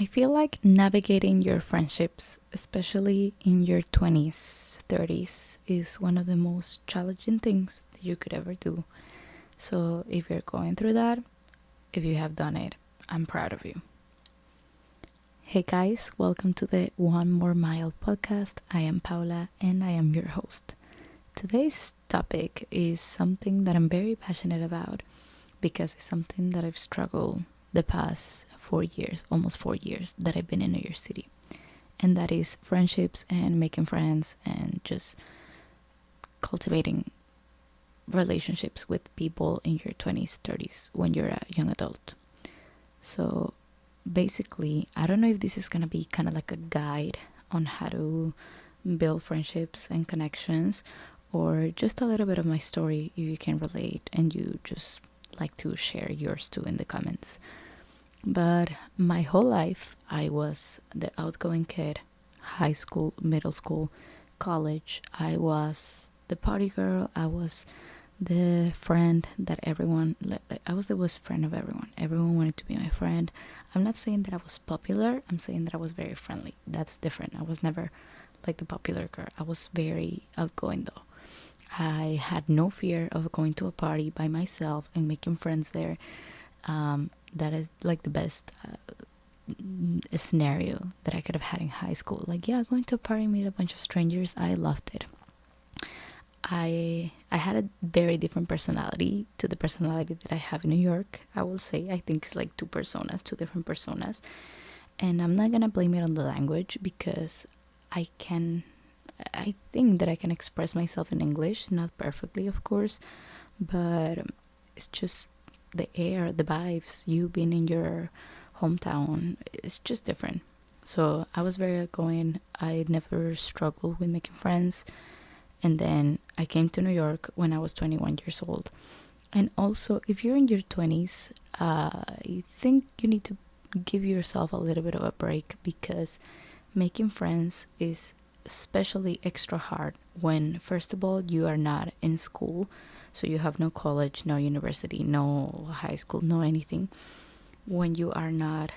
I feel like navigating your friendships, especially in your 20s, 30s, is one of the most challenging things that you could ever do. So if you're going through that, if you have done it, I'm proud of you. Hey guys, welcome to the One More Mile podcast. I am Paula and I am your host. Today's topic is something that I'm very passionate about because it's something that I've struggled the past 4 years, almost 4 years that I've been in New York City. And that is friendships and making friends and just cultivating relationships with people in your 20s, 30s when you're a young adult. So basically, I don't know if this is going to be kind of like a guide on how to build friendships and connections, or just a little bit of my story if you can relate and you just like to share yours too in the comments. But my whole life, I was the outgoing kid. High school, middle school, college, I was the party girl. I was the friend that I was the worst friend of everyone. Everyone wanted to be my friend. I'm not saying that I was popular. I'm saying that I was very friendly. That's different. I was never like the popular girl. I was very outgoing though. I had no fear of going to a party by myself and making friends there. That is like the best scenario that I could have had in high school. Like, yeah, going to a party, meet a bunch of strangers. I loved it. I had a very different personality to the personality that I have in New York. I will say I think it's like two different personas. And I'm not gonna blame it on the language because I think that I can express myself in English, not perfectly of course, but it's just the air, the vibes, you being in your hometown, it's just different. So I was very outgoing. I never struggled with making friends. And then I came to New York when I was 21 years old. And also, if you're in your 20s, I think you need to give yourself a little bit of a break because making friends is especially extra hard when, first of all, you are not in school. So you have no college, no university, no high school, no anything. When you are not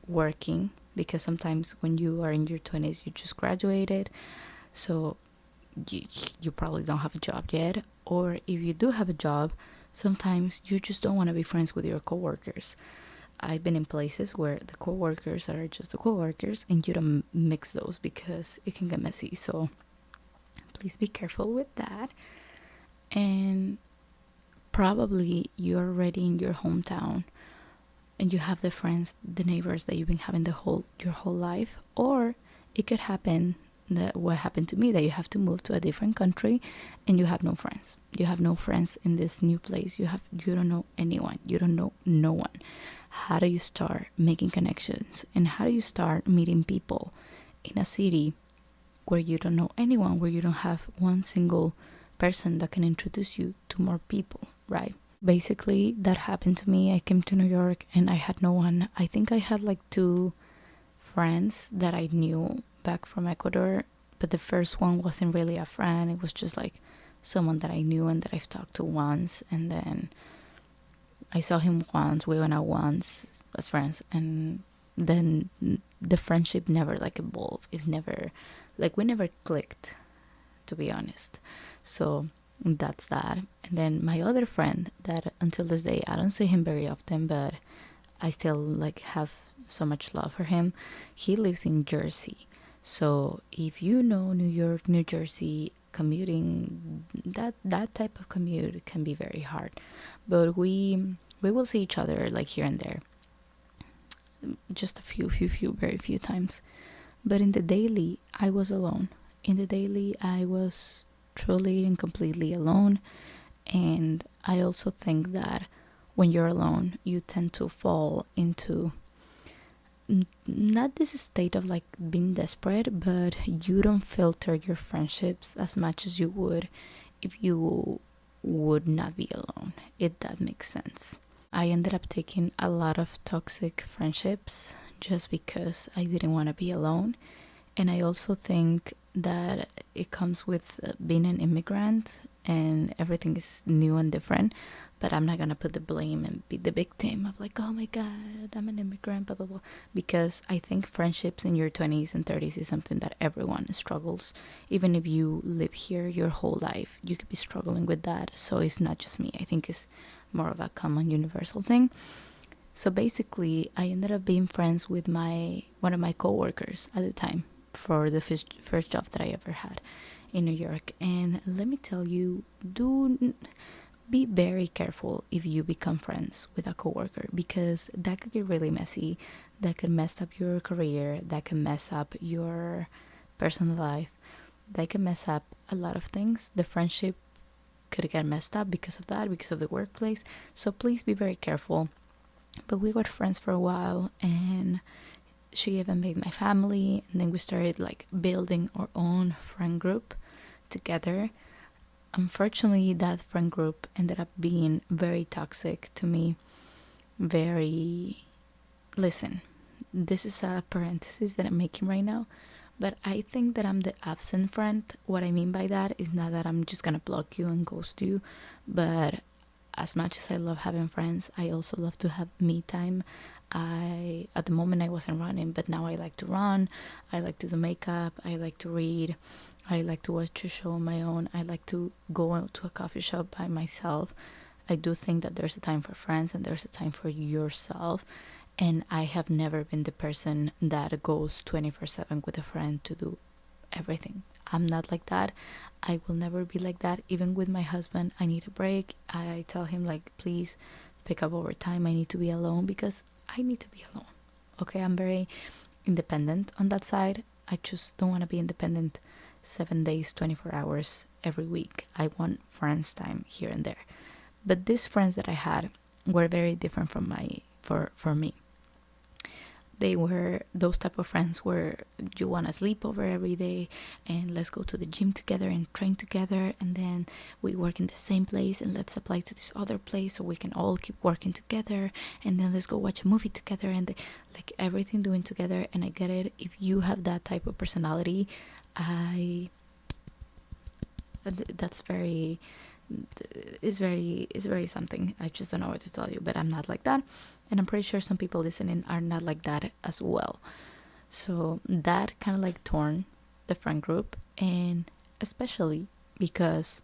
working, because sometimes when you are in your 20s, you just graduated. So you probably don't have a job yet. Or if you do have a job, sometimes you just don't want to be friends with your coworkers. I've been in places where the coworkers are just the coworkers and you don't mix those because it can get messy. So please be careful with that. And probably you're already in your hometown and you have the friends, the neighbors that you've been having your whole life. Or it could happen that what happened to me, that you have to move to a different country and you have no friends. You have no friends in this new place. You don't know anyone. You don't know no one. How do you start making connections? And how do you start meeting people in a city where you don't know anyone, where you don't have one single person that can introduce you to more people, right? Basically, that happened to me. I came to New York and I had no one. I think I had like 2 friends that I knew back from Ecuador, but the first one wasn't really a friend. It was just like someone that I knew and that I've talked to once, and then I saw him once, we went out once as friends, and then the friendship never like evolved. It never, like, we never clicked, to be honest. So that's that. And then my other friend that until this day I don't see him very often, but I still like have so much love for him. He lives in Jersey. So if you know New York, New Jersey, commuting, that type of commute can be very hard. But we will see each other like here and there. Just a few, very few times. But in the daily, I was alone. In the daily, I was truly and completely alone. And I also think that when you're alone, you tend to fall into not this state of like being desperate, but you don't filter your friendships as much as you would if you would not be alone, if that makes sense. I ended up taking a lot of toxic friendships just because I didn't want to be alone. And I also think that it comes with being an immigrant and everything is new and different, but I'm not gonna put the blame and be the victim of like, oh my god, I'm an immigrant, blah blah blah, because I think friendships in your 20s and 30s is something that everyone struggles. Even if you live here your whole life, you could be struggling with that. So it's not just me. I think it's more of a common universal thing. So basically, I ended up being friends with one of my coworkers at the time for the first job that I ever had in New York. And let me tell you, be very careful if you become friends with a coworker, because that could get really messy. That could mess up your career. That could mess up your personal life. That could mess up a lot of things. The friendship could get messed up because of that, because of the workplace. So please be very careful. But we were friends for a while, and she even made my family, and then we started like building our own friend group together. Unfortunately, that friend group ended up being very toxic to me. Very, listen, this is a parenthesis that I'm making right now, but I think that I'm the absent friend. What I mean by that is not that I'm just gonna block you and ghost you, but as much as I love having friends, I also love to have me time. At the moment I wasn't running, but now I like to run. I like to do makeup. I like to read. I like to watch a show on my own. I like to go out to a coffee shop by myself. I do think that there's a time for friends and there's a time for yourself. And I have never been the person that goes 24/7 with a friend to do everything. I'm not like that. I will never be like that. Even with my husband, I need a break. I tell him like, please pick up over time. I need to be alone because I need to be alone. Okay, I'm very independent on that side. I just don't want to be independent 7 days, 24 hours every week. I want friends time here and there. But these friends that I had were very different from for me. They were those type of friends where you want to sleep over every day, and let's go to the gym together and train together, and then we work in the same place, and let's apply to this other place so we can all keep working together, and then let's go watch a movie together, and like everything doing together. And I get it, if you have that type of personality, that's very, it's very something. I just don't know what to tell you, but I'm not like that, and I'm pretty sure some people listening are not like that as well. So that kind of like torn the friend group, and especially because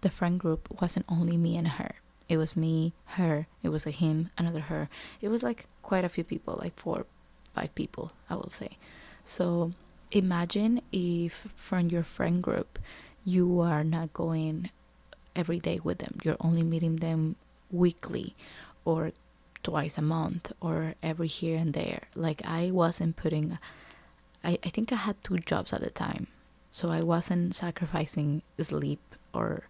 the friend group wasn't only me and her. It was me, her, it was a him, another her. It was like quite a few people, like 4, 5 people, I will say. So imagine if from your friend group you are not going every day with them. You're only meeting them weekly or twice a month or every here and there. Like I wasn't putting, I think I had 2 jobs at the time. So I wasn't sacrificing sleep or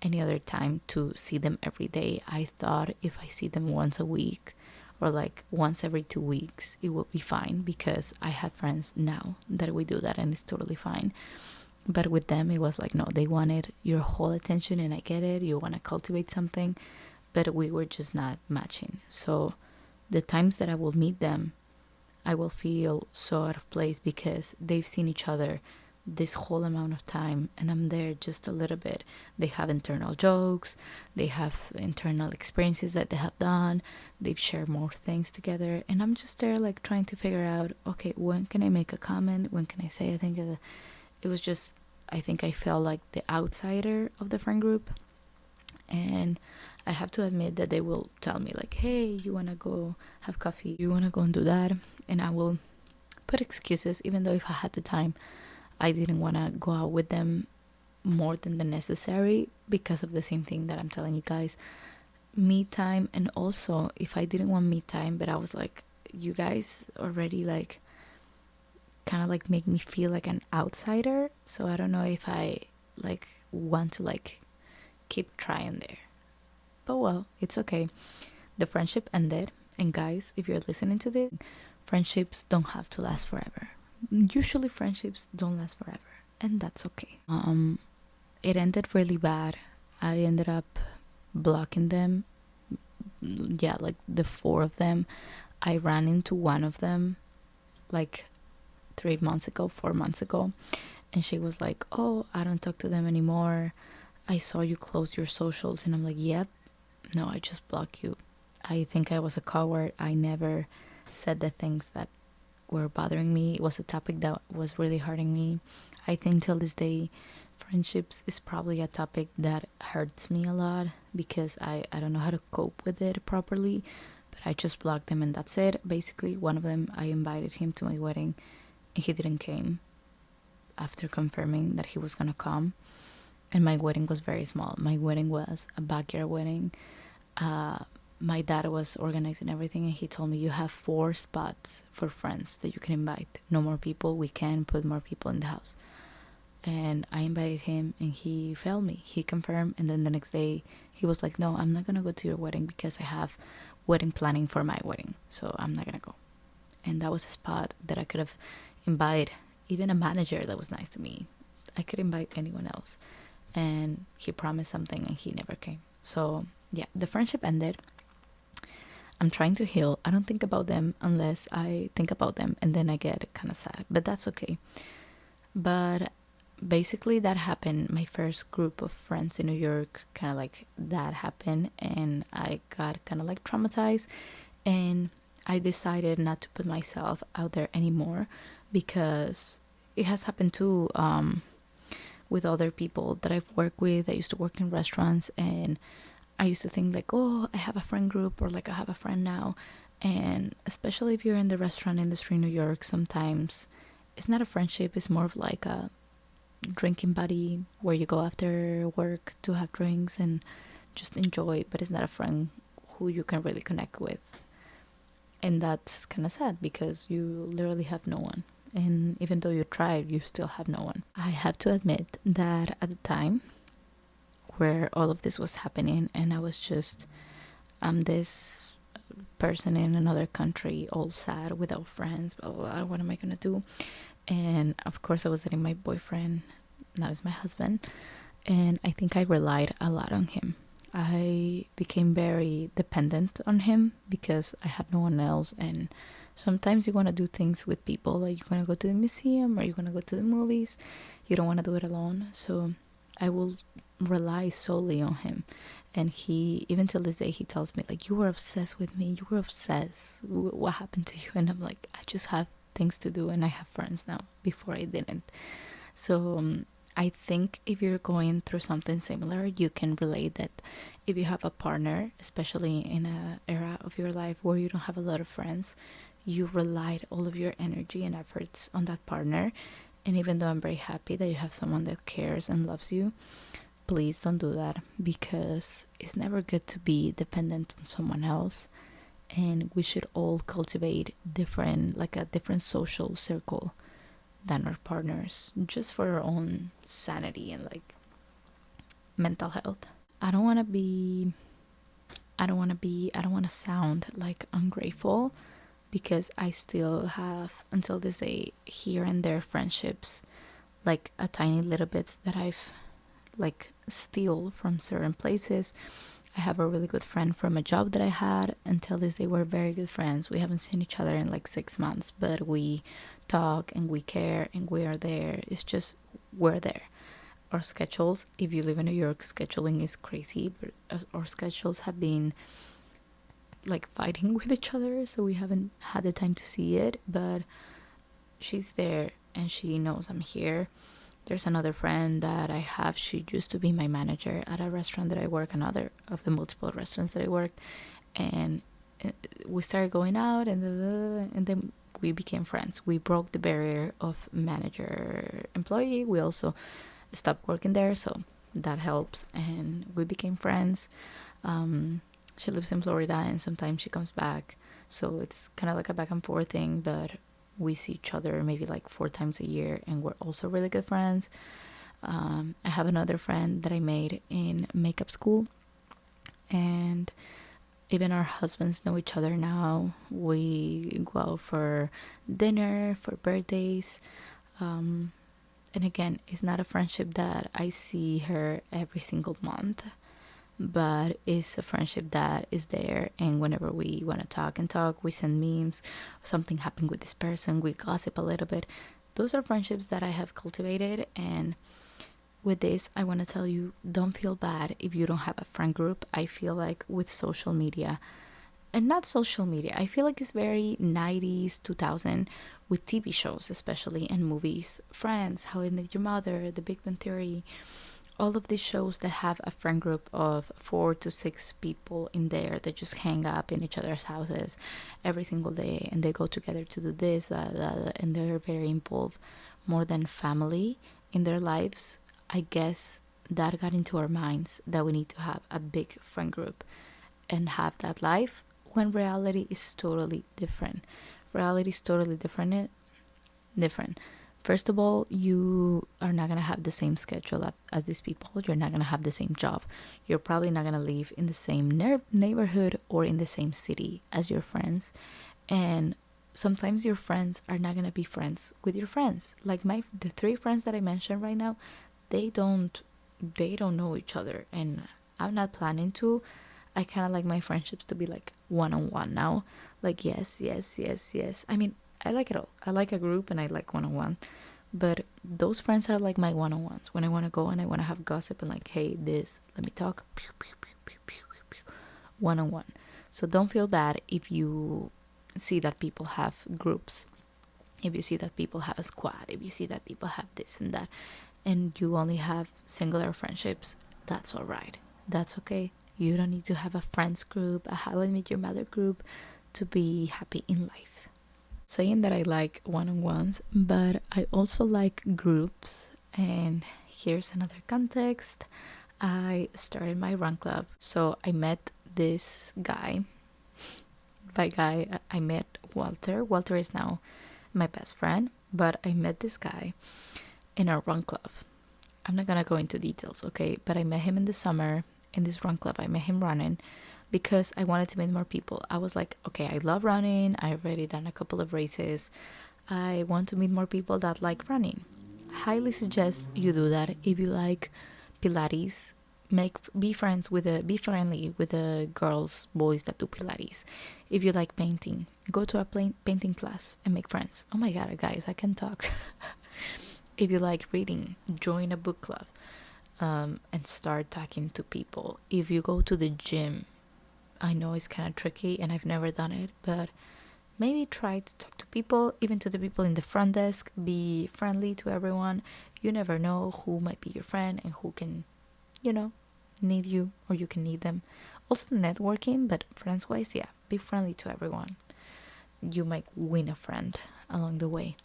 any other time to see them every day. I thought if I see them once a week or like once every 2 weeks, it will be fine, because I have friends now that we do that and it's totally fine. But with them, it was like, no, they wanted your whole attention, and I get it. You want to cultivate something, but we were just not matching. So the times that I will meet them, I will feel so out of place because they've seen each other this whole amount of time, and I'm there just a little bit. They have internal jokes, they have internal experiences that they have done, they've shared more things together, and I'm just there like trying to figure out, okay, when can I make a comment? When can I say I think it was just, I think I felt like the outsider of the friend group. And I have to admit that they will tell me like, hey, you want to go have coffee, you want to go and do that, and I will put excuses, even though if I had the time I didn't want to go out with them more than the necessary, because of the same thing that I'm telling you guys, me time. And also if I didn't want me time, but I was like, you guys already like kind of like make me feel like an outsider, so I don't know if I like want to like keep trying there. But well, it's okay. The friendship ended, and guys, if you're listening to this, friendships don't have to last forever. Usually friendships don't last forever, and that's okay. It ended really bad. I ended up blocking them. Yeah, like the 4 of them. I ran into one of them like 3 months ago, 4 months ago, and she was like, oh, I don't talk to them anymore. I saw you close your socials, and I'm like, yep, no, I just block you. I think I was a coward. I never said the things that were bothering me. It was a topic that was really hurting me. I think till this day, friendships is probably a topic that hurts me a lot because I don't know how to cope with it properly. But I just blocked them and that's it. Basically, one of them, I invited him to my wedding and he didn't came after confirming that he was gonna come. And my wedding was very small. My wedding was a backyard wedding. Uh, my dad was organizing everything and he told me, you have 4 spots for friends that you can invite. No more people. We can put more people in the house. And I invited him and he failed me. He confirmed, and then the next day he was like, no, I'm not gonna go to your wedding because I have wedding planning for my wedding, so I'm not gonna go. And that was a spot that I could have invited even a manager that was nice to me. I could invite anyone else. And he promised something and he never came. So yeah, the friendship ended. I'm trying to heal. I don't think about them unless I think about them, and then I get kind of sad, but that's okay. But basically that happened. My first group of friends in New York, kind of like that happened, and I got kind of like traumatized, and I decided not to put myself out there anymore because it has happened too, with other people that I've worked with. I used to work in restaurants, and I used to think like, oh, I have a friend group, or like I have a friend now. And especially if you're in the restaurant industry in New York, sometimes it's not a friendship, it's more of like a drinking buddy where you go after work to have drinks and just enjoy, but it's not a friend who you can really connect with. And that's kind of sad because you literally have no one. And even though you tried, you still have no one. I have to admit that at the time where all of this was happening, and I was just, I'm this person in another country, all sad, without friends, blah, blah, blah, what am I gonna do? And of course, I was dating my boyfriend, now he's my husband, and I think I relied a lot on him. I became very dependent on him because I had no one else, and sometimes you want to do things with people, like you want to go to the museum or you want to go to the movies. You don't want to do it alone, so I will rely solely on him. And he, even till this day, he tells me like, you were obsessed with me, you were obsessed, what happened to you? And I'm like, I just have things to do and I have friends now. Before I didn't. So I think if you're going through something similar, you can relate that if you have a partner, especially in an era of your life where you don't have a lot of friends, you relied all of your energy and efforts on that partner. And even though I'm very happy that you have someone that cares and loves you, please don't do that, because it's never good to be dependent on someone else. And we should all cultivate different, like a different social circle than our partners, just for our own sanity and like mental health. I don't want to sound like ungrateful, because I still have, until this day, here and there friendships, like a tiny little bits that I've like steal from certain places. I have a really good friend from a job that I had. Until this day, we're very good friends. We haven't seen each other in like 6 months, but we talk and we care and we are there. It's just, we're there. Our schedules, if you live in New York, scheduling is crazy, but our schedules have been like fighting with each other, so we haven't had the time to see it, but she's there and she knows I'm here. There's another friend that I have. She used to be my manager at a restaurant that I work, another of the multiple restaurants that I worked, and we started going out, and then we became friends. We broke the barrier of manager employee. We also stopped working there, so that helps, and we became friends. She lives in Florida, and sometimes she comes back, so it's kind of like a back and forth thing, but we see each other maybe like 4 times a year, and we're also really good friends. I have another friend that I made in makeup school, and even our husbands know each other now. We go out for dinner, for birthdays, and again, it's not a friendship that I see her every single month, but it's a friendship that is there, and whenever we want to talk and talk, we send memes. Something happened with this person, we gossip a little bit. Those are friendships that I have cultivated, and with this, I want to tell you, don't feel bad if you don't have a friend group. I feel like with social media, and not social media, I feel like it's very 90s, 2000, with TV shows especially, and movies. Friends, How I Met Your Mother, The Big Bang Theory, all of these shows that have a friend group of 4 to 6 people in there that just hang up in each other's houses every single day, and they go together to do this, that, and they're very involved, more than family in their lives. I guess that got into our minds that we need to have a big friend group and have that life, when reality is totally different. Reality is totally different. First of all, you are not going to have the same schedule as these people. You're not going to have the same job. You're probably not going to live in the same neighborhood or in the same city as your friends. And sometimes your friends are not going to be friends with your friends. Like the 3 friends that I mentioned right now, they don't know each other, and I'm not planning to. I kind of like my friendships to be like one-on-one now. Like, yes, yes, yes, yes. I mean, I like it all. I like a group and I like one-on-one. But those friends are like my one-on-ones. When I want to go and I want to have gossip and like, hey, let me talk. One-on-one. So don't feel bad if you see that people have groups. If you see that people have a squad. If you see that people have this and that. And you only have singular friendships. That's all right. That's okay. You don't need to have a friends group, a How I Met Your Mother group to be happy in life. Saying that I like one-on-ones, but I also like groups. And here's another context. I started my run club. So I met this guy. By guy, I met Walter. Walter is now my best friend, but I met this guy in a run club. I'm not gonna go into details, okay? But I met him in the summer in this run club. I met him running because I wanted to meet more people. I was like, okay, I love running. I've already done a couple of races. I want to meet more people that like running. Highly suggest you do that. If you like Pilates, be friendly with the girls, boys that do Pilates. If you like painting, go to a painting class and make friends. Oh my god, guys, I can talk. If you like reading, join a book club. And start talking to people. If you go to the gym, I know it's kind of tricky and I've never done it, but maybe try to talk to people, even to the people in the front desk. Be friendly to everyone. You never know who might be your friend and who can, need you, or you can need them. Also networking, but friends wise, yeah, be friendly to everyone. You might win a friend along the way.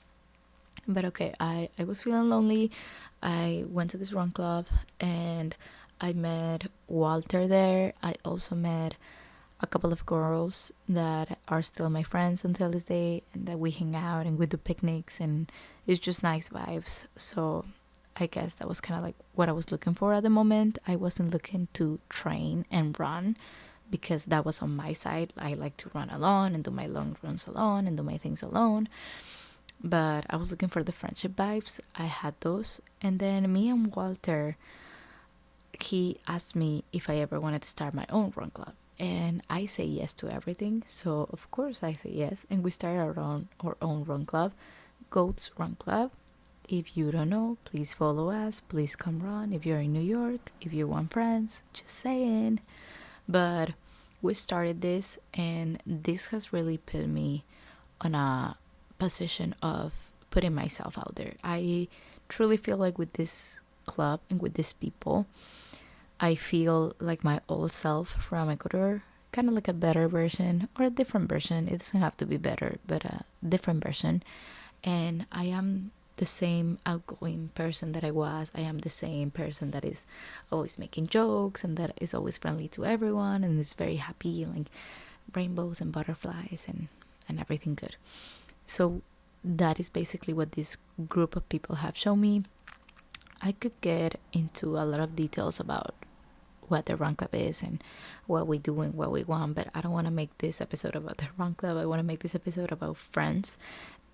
But okay, I was feeling lonely. I went to this run club and I met Walter there. I also met a couple of girls that are still my friends until this day, and that we hang out and we do picnics, and it's just nice vibes. So I guess that was kind of like what I was looking for at the moment. I wasn't looking to train and run because that was on my side. I like to run alone and do my long runs alone and do my things alone. But I was looking for the friendship vibes. I had those. And then me and Walter, he asked me if I ever wanted to start my own run club. And I say yes to everything. So of course I say yes. And we started our own run club, Goats Run Club. If you don't know, please follow us. Please come run. If you're in New York, if you want friends, just saying. But we started this, and this has really put me on a position of putting myself out there. I truly feel like with this club and with these people, I feel like my old self from Ecuador, kind of like a better version or a different version. It doesn't have to be better, but a different version. And I am the same outgoing person that I was. I am the same person that is always making jokes and that is always friendly to everyone and is very happy, like rainbows and butterflies and everything good. So that is basically what this group of people have shown me. I could get into a lot of details about what the run club is and what we do and what we want, but I don't want to make this episode about the run club. I want to make this episode about friends,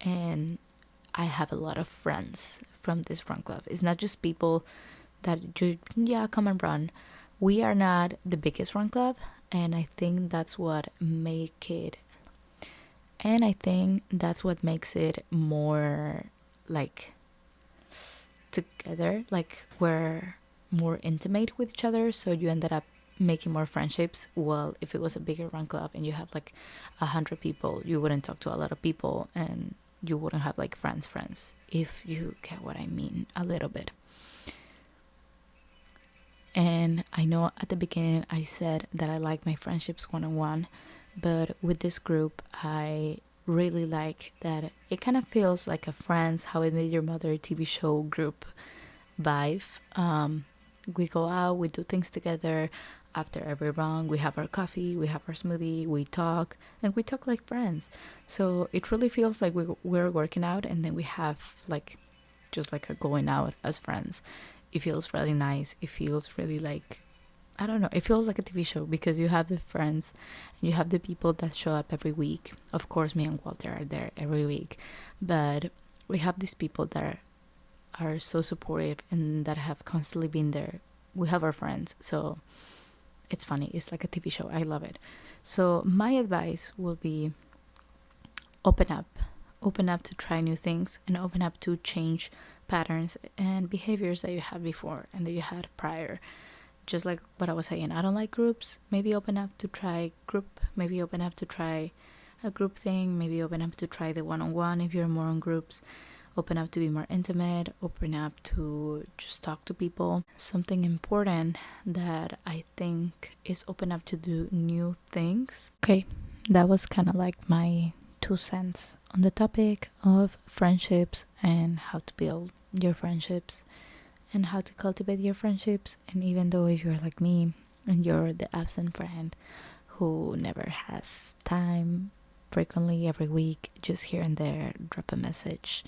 and I have a lot of friends from this run club. It's not just people that come and run. We are not the biggest run club, and I think that's what makes it more like together, like we're more intimate with each other, so you ended up making more friendships. Well, if it was a bigger run club and you have like 100 people, you wouldn't talk to a lot of people, and you wouldn't have like friends, if you get what I mean a little bit. And I know at the beginning I said that I like my friendships one-on-one, but with this group I really like that it kind of feels like a Friends, How I Met Your Mother TV show group vibe. We go out, we do things together. After every run, we have our coffee, we have our smoothie, we talk, and we talk like friends. So it really feels like we're working out, and then we have like just like a going out as friends. It feels really nice. It feels really like, I don't know, it feels like a TV show because you have the friends and you have the people that show up every week. Of course, me and Walter are there every week, but we have these people that are so supportive and that have constantly been there. We have our friends, so it's funny. It's like a TV show. I love it. So my advice will be open up to try new things, and open up to change patterns and behaviors that you had before and that you had prior. Just like what I was saying, I don't like groups. Maybe open up to try group. Maybe open up to try a group thing. Maybe open up to try the one-on-one if you're more on groups. Open up to be more intimate. Open up to just talk to people. Something important that I think is open up to do new things. Okay, that was kind of like my 2 cents on the topic of friendships and how to build your friendships and how to cultivate your friendships. And even though if you're like me and you're the absent friend who never has time frequently every week, just here and there, drop a message,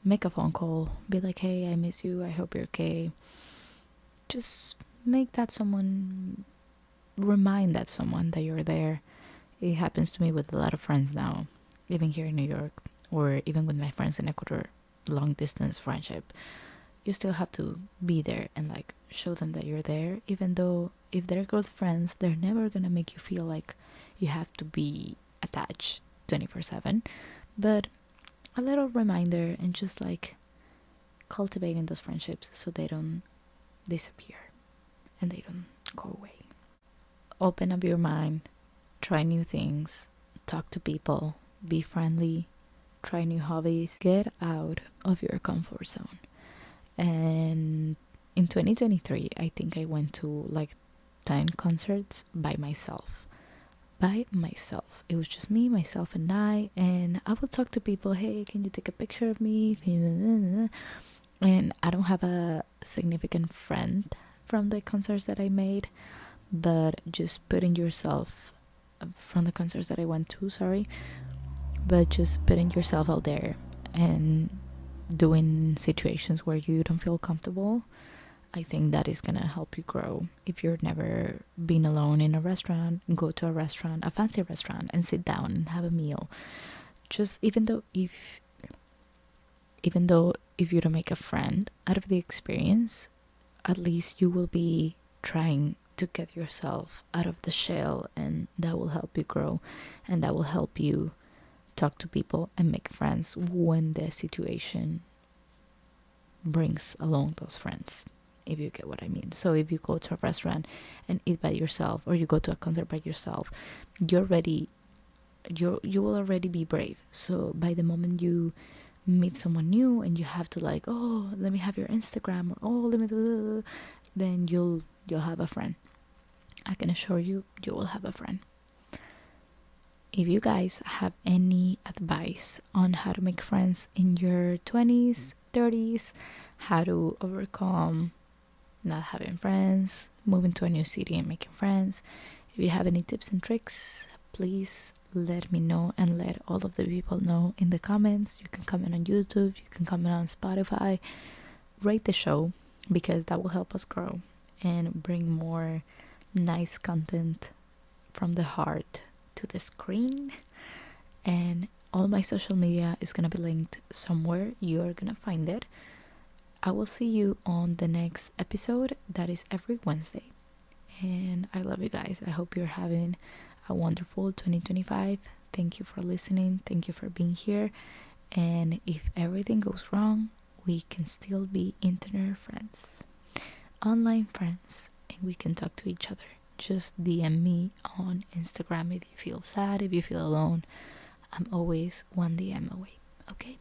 make a phone call, be like, hey, I miss you, I hope you're okay. Just make that someone, remind that someone that you're there. It happens to me with a lot of friends now, even here in New York, or even with my friends in Ecuador, long distance friendship. You still have to be there and like show them that you're there, even though if they're good friends, they're never gonna make you feel like you have to be attached 24/7. But a little reminder, and just like cultivating those friendships so they don't disappear and they don't go away. Open up your mind, try new things, talk to people, be friendly, try new hobbies, get out of your comfort zone. And in 2023, I think I went to like 10 concerts by myself. It was just me, myself, and I would talk to people, hey, can you take a picture of me? And I don't have a significant friend from the concerts that I made, but just putting yourself from the concerts that I went to, but just putting yourself out there and doing situations where you don't feel comfortable, I think that is gonna help you grow. If you've never been alone in a restaurant, go to a restaurant, a fancy restaurant, and sit down and have a meal. Just even though if you don't make a friend out of the experience, at least you will be trying to get yourself out of the shell, and that will help you grow, and that will help you talk to people and make friends when the situation brings along those friends, if you get what I mean. So if you go to a restaurant and eat by yourself, or you go to a concert by yourself, you will already be brave. So by the moment you meet someone new and you have to like, oh, let me have your Instagram, or oh, let me, then you'll have a friend. I can assure you, you will have a friend. If you guys have any advice on how to make friends in your 20s, 30s, how to overcome not having friends, moving to a new city and making friends, if you have any tips and tricks, please let me know, and let all of the people know in the comments. You can comment on YouTube, you can comment on Spotify, rate the show, because that will help us grow and bring more nice content from the heart to the screen. And all my social media is gonna be linked somewhere. You're gonna find it. I will see you on the next episode, that is every Wednesday. And I love you guys. I hope you're having a wonderful 2025. Thank you for listening. Thank you for being here. And if everything goes wrong, we can still be internet friends, online friends, and we can talk to each other. Just DM me on Instagram if you feel sad, if you feel alone. I'm always one DM away. Okay?